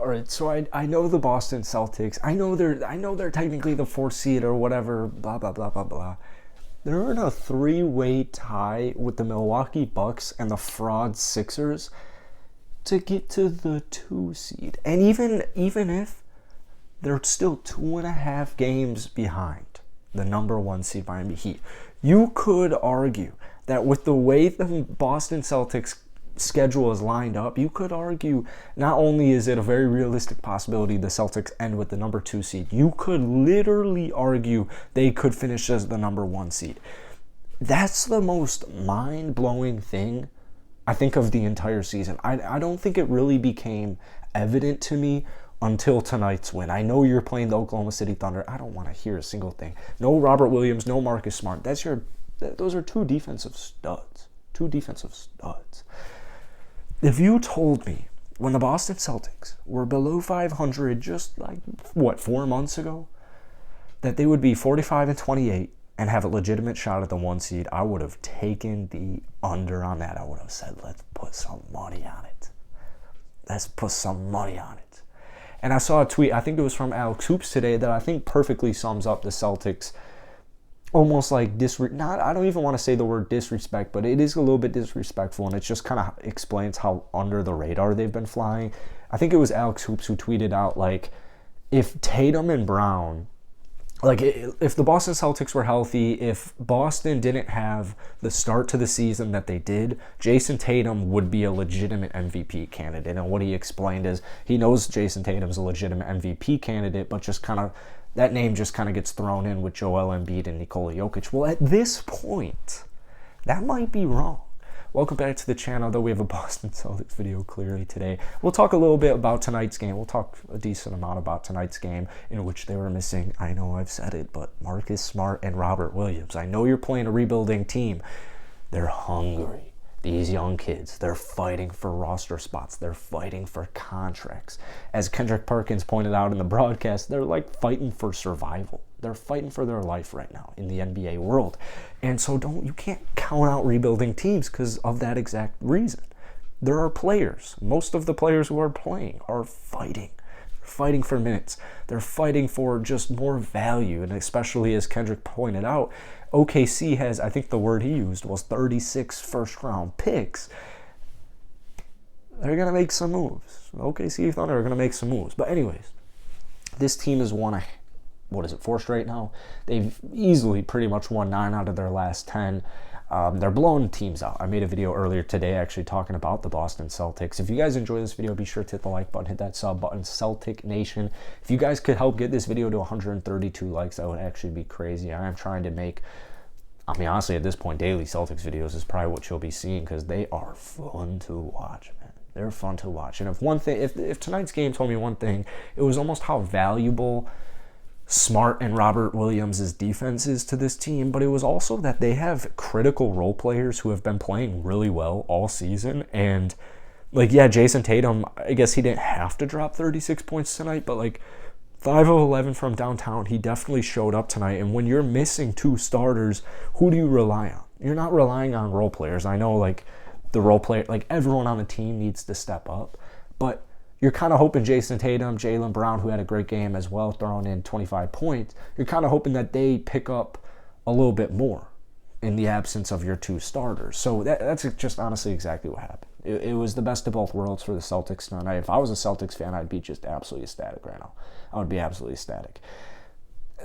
All right, so I know the Boston Celtics. I know they're technically the fourth seed or whatever. Blah blah blah blah blah. They're in a three-way tie with the Milwaukee Bucks and the fraud Sixers to get to the 2 seed. And even if they're still 2.5 games behind the number 1 seed Miami Heat, you could argue that with the way the Boston Celtics schedule is lined up, you could argue not only is it a very realistic possibility the Celtics end with the number 2 seed, you could literally argue they could finish as the number 1 seed. That's the most mind-blowing thing I think of the entire season. I don't think it really became evident to me until tonight's win. I know you're playing the Oklahoma City Thunder. I don't want to hear a single thing. No Robert Williams, no Marcus Smart. Those are two defensive studs. If you told me when the Boston Celtics were below 500 just 4 months ago, that they would be 45-28 and have a legitimate shot at the 1 seed, I would have taken the under on that. I would have said, let's put some money on it. And I saw a tweet, I think it was from Alex Hoops today, that I think perfectly sums up the Celtics. Almost like I don't even want to say the word disrespect, but it is a little bit disrespectful, and it just kind of explains how under the radar they've been flying. I think it was Alex Hoops who tweeted out, if Tatum and Brown, if the Boston Celtics were healthy, if Boston didn't have the start to the season that they did, Jason Tatum would be a legitimate MVP candidate. And what he explained is he knows Jason Tatum's a legitimate MVP candidate, but just kind of that name just kind of gets thrown in with Joel Embiid and Nikola Jokic. Well, at this point, that might be wrong. Welcome back to the channel, though we have a Boston Celtics video clearly today. We'll talk a little bit about tonight's game. We'll talk a decent amount about tonight's game in which they were missing, I know I've said it, but Marcus Smart and Robert Williams. I know you're playing a rebuilding team. They're hungry. These young kids, they're fighting for roster spots. They're fighting for contracts. As Kendrick Perkins pointed out in the broadcast, they're fighting for survival. They're fighting for their life right now in the NBA world. And so you can't count out rebuilding teams because of that exact reason. There are players. Most of the players who are playing are fighting. Fighting for minutes. They're fighting for just more value. And especially as Kendrick pointed out, OKC has, I think the word he used was 36 first-round picks. They're going to make some moves. OKC Thunder are going to make some moves. But anyways, this team has won 4 straight now? They've easily pretty much won 9 out of their last 10. They're blowing teams out. I made a video earlier today actually talking about the Boston Celtics. If you guys enjoy this video, be sure to hit the like button, hit that sub button. Celtic Nation, if you guys could help get this video to 132 likes, that would actually be crazy. I am trying to make, honestly, at this point, daily Celtics videos is probably what you'll be seeing because they are fun to watch, man. They're fun to watch. And if tonight's game told me one thing, it was almost how valuable Smart and Robert Williams' defense is to this team, but it was also that they have critical role players who have been playing really well all season. And Jason Tatum, I guess he didn't have to drop 36 points tonight, but 5 of 11 from downtown, he definitely showed up tonight. And when you're missing 2 starters, who do you rely on? You're not relying on role players. I know the role player, everyone on the team needs to step up, but you're kind of hoping Jason Tatum, Jaylen Brown, who had a great game as well, throwing in 25 points, you're kind of hoping that they pick up a little bit more in the absence of your 2 starters. So that's just honestly exactly what happened. It was the best of both worlds for the Celtics tonight. If I was a Celtics fan, I'd be just absolutely ecstatic right now. I would be absolutely ecstatic.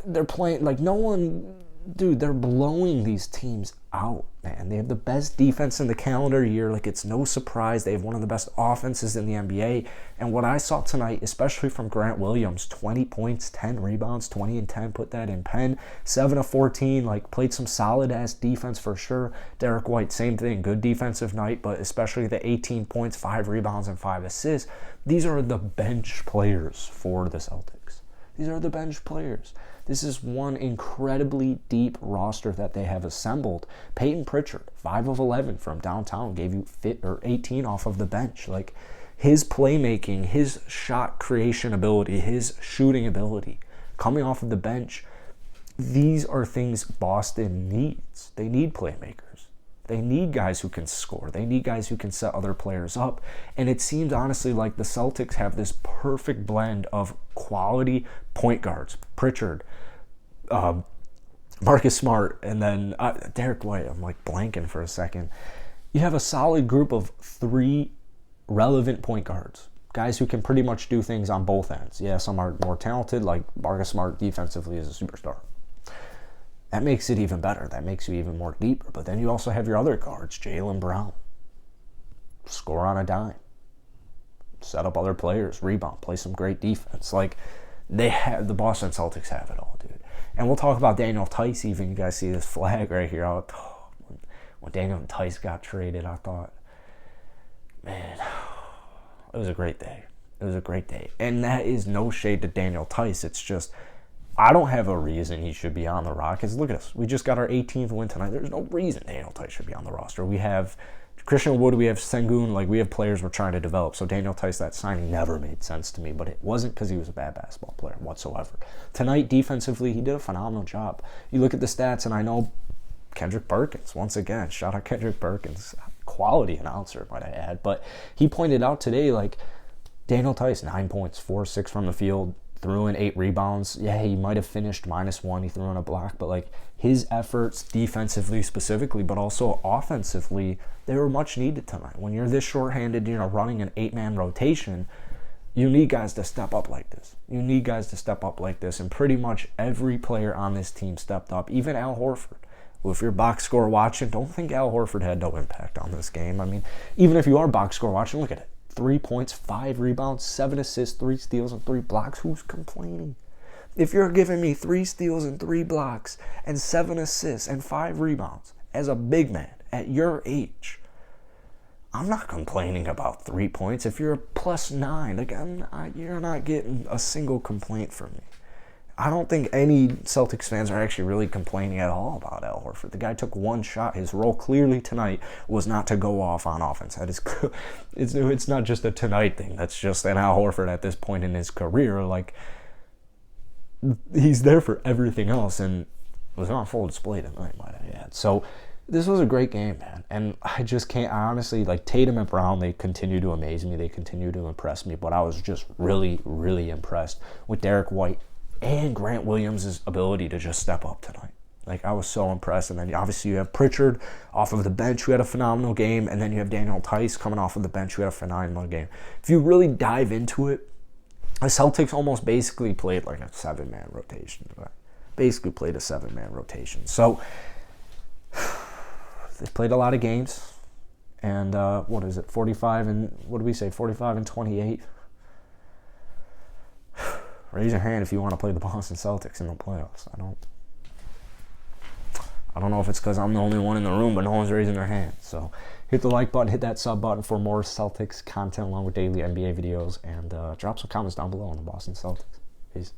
They're playing no one... Dude, they're blowing these teams out, man. They have the best defense in the calendar year. It's no surprise. They have one of the best offenses in the NBA. And what I saw tonight, especially from Grant Williams, 20 points, 10 rebounds, 20 and 10, put that in pen. 7 of 14, played some solid-ass defense for sure. Derek White, same thing, good defensive night, but especially the 18 points, 5 rebounds, and 5 assists. These are the bench players for the Celtics. These are the bench players. This is one incredibly deep roster that they have assembled. Peyton Pritchard, 5 of 11 from downtown, gave you 18 off of the bench. His playmaking, his shot creation ability, his shooting ability, coming off of the bench, these are things Boston needs. They need playmakers. They need guys who can score. They need guys who can set other players up. And it seems honestly like the Celtics have this perfect blend of quality point guards. Pritchard, Marcus Smart, and then Derek White. I'm like blanking for a second. You have a solid group of 3 relevant point guards. Guys who can pretty much do things on both ends. Yeah, some are more talented, like Marcus Smart defensively is a superstar. That makes it even better. That makes you even more deeper. But then you also have your other guards, Jaylen Brown. Score on a dime. Set up other players, rebound, play some great defense. Like, the Boston Celtics have it all, dude. And we'll talk about Daniel Tice even. You guys see this flag right here. When Daniel Tice got traded, I thought, man, it was a great day. It was a great day. And that is no shade to Daniel Tice. It's just, I don't have a reason he should be on the Rockets. Look at us. We just got our 18th win tonight. There's no reason Daniel Tice should be on the roster. We have Christian Wood, we have Sengun. Like, we have players we're trying to develop. So Daniel Tice, that signing never made sense to me. But it wasn't because he was a bad basketball player whatsoever. Tonight, defensively, he did a phenomenal job. You look at the stats, and I know Kendrick Perkins, once again, shout out Kendrick Perkins. Quality announcer, might I add. But he pointed out today, like, Daniel Tice, 9 points, 4-6 from the field, threw in 8 rebounds. Yeah, he might have finished -1. He threw in a block, but like his efforts defensively specifically, but also offensively, they were much needed tonight. When you're this shorthanded, running an 8-man rotation, you need guys to step up like this. You need guys to step up like this, and pretty much every player on this team stepped up, even Al Horford. Well, if you're box score watching, don't think Al Horford had no impact on this game. I mean, even if you are box score watching, look at it. 3 points, 5 rebounds, 7 assists, 3 steals, and 3 blocks. Who's complaining? If you're giving me 3 steals and 3 blocks and 7 assists and 5 rebounds as a big man at your age, I'm not complaining about 3 points. If you're a +9, like you're not getting a single complaint from me. I don't think any Celtics fans are actually really complaining at all about Al Horford. The guy took 1 shot. His role clearly tonight was not to go off on offense. That is, it's not just a tonight thing. That's just an Al Horford at this point in his career. Like, he's there for everything else, and it was on full display tonight, might I add. So this was a great game, man. And I just can't, I honestly, like, Tatum and Brown, they continue to amaze me. They continue to impress me. But I was just really, really impressed with Derek White and Grant Williams' ability to just step up tonight. Like, I was so impressed. And then obviously you have Pritchard off of the bench who had a phenomenal game, and then you have Daniel Tice coming off of the bench who had a phenomenal game. If you really dive into it, the Celtics almost basically played like a 7-man rotation. Basically played a 7-man rotation. So they played a lot of games. And 45 and 28. Raise your hand if you want to play the Boston Celtics in the playoffs. I don't know if it's because I'm the only one in the room, but no one's raising their hand. So hit the like button, hit that sub button for more Celtics content along with daily NBA videos, and drop some comments down below on the Boston Celtics. Peace.